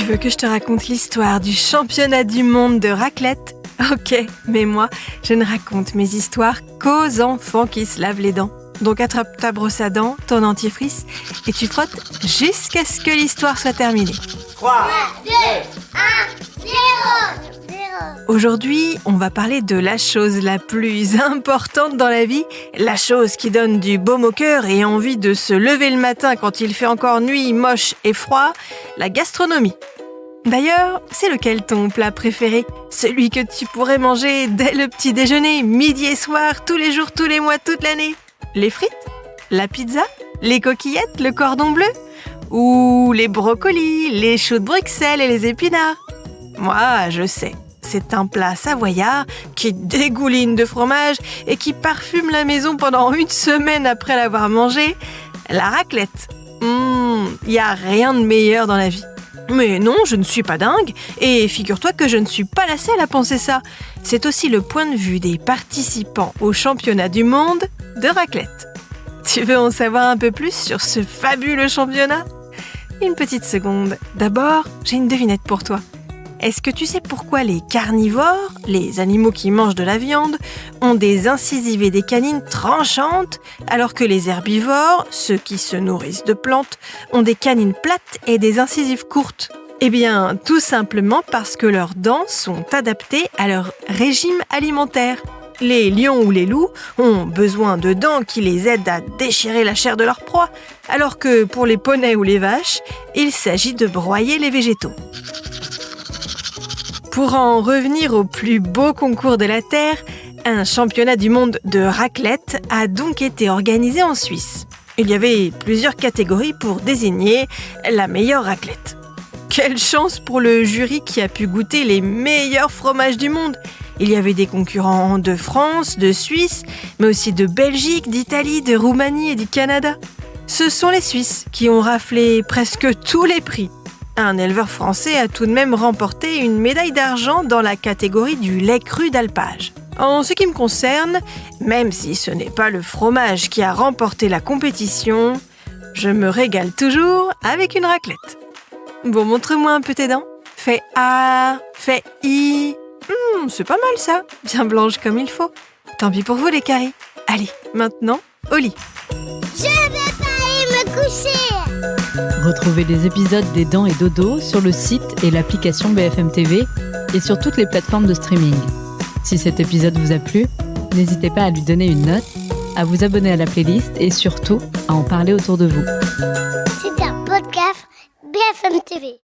Tu veux que je te raconte l'histoire du championnat du monde de raclette ? Ok, mais moi, je ne raconte mes histoires qu'aux enfants qui se lavent les dents. Donc attrape ta brosse à dents, ton dentifrice, et tu frottes jusqu'à ce que l'histoire soit terminée. 3, 2, 1, 0. Aujourd'hui, on va parler de la chose la plus importante dans la vie, la chose qui donne du baume au cœur et envie de se lever le matin quand il fait encore nuit, moche et froid, la gastronomie. D'ailleurs, c'est lequel ton plat préféré ? Celui que tu pourrais manger dès le petit déjeuner, midi et soir, tous les jours, tous les mois, toute l'année ? Les frites ? La pizza ? Les coquillettes ? Le cordon bleu ? Ou les brocolis, les choux de Bruxelles et les épinards ? Moi, je sais. C'est un plat savoyard qui dégouline de fromage et qui parfume la maison pendant une semaine après l'avoir mangé. La raclette. Y a rien de meilleur dans la vie. Mais non, je ne suis pas dingue. Et figure-toi que je ne suis pas la seule à penser ça. C'est aussi le point de vue des participants au championnat du monde de raclette. Tu veux en savoir un peu plus sur ce fabuleux championnat ? Une petite seconde. D'abord, j'ai une devinette pour toi. Est-ce que tu sais pourquoi les carnivores, les animaux qui mangent de la viande, ont des incisives et des canines tranchantes, alors que les herbivores, ceux qui se nourrissent de plantes, ont des canines plates et des incisives courtes ? Eh bien, tout simplement parce que leurs dents sont adaptées à leur régime alimentaire. Les lions ou les loups ont besoin de dents qui les aident à déchirer la chair de leur proie, alors que pour les poneys ou les vaches, il s'agit de broyer les végétaux. Pour en revenir au plus beau concours de la Terre, un championnat du monde de raclette a donc été organisé en Suisse. Il y avait plusieurs catégories pour désigner la meilleure raclette. Quelle chance pour le jury qui a pu goûter les meilleurs fromages du monde! Il y avait des concurrents de France, de Suisse, mais aussi de Belgique, d'Italie, de Roumanie et du Canada. Ce sont les Suisses qui ont raflé presque tous les prix. Un éleveur français a tout de même remporté une médaille d'argent dans la catégorie du lait cru d'alpage. En ce qui me concerne, même si ce n'est pas le fromage qui a remporté la compétition, je me régale toujours avec une raclette. Bon, montre-moi un peu tes dents. Fais A, fais I. C'est pas mal ça, bien blanche comme il faut. Tant pis pour vous les caries. Allez, maintenant, au lit. Je vais pas aller me coucher. Retrouvez les épisodes des Dents et Dodo sur le site et l'application BFM TV et sur toutes les plateformes de streaming. Si cet épisode vous a plu, n'hésitez pas à lui donner une note, à vous abonner à la playlist et surtout à en parler autour de vous. C'est un podcast BFM TV.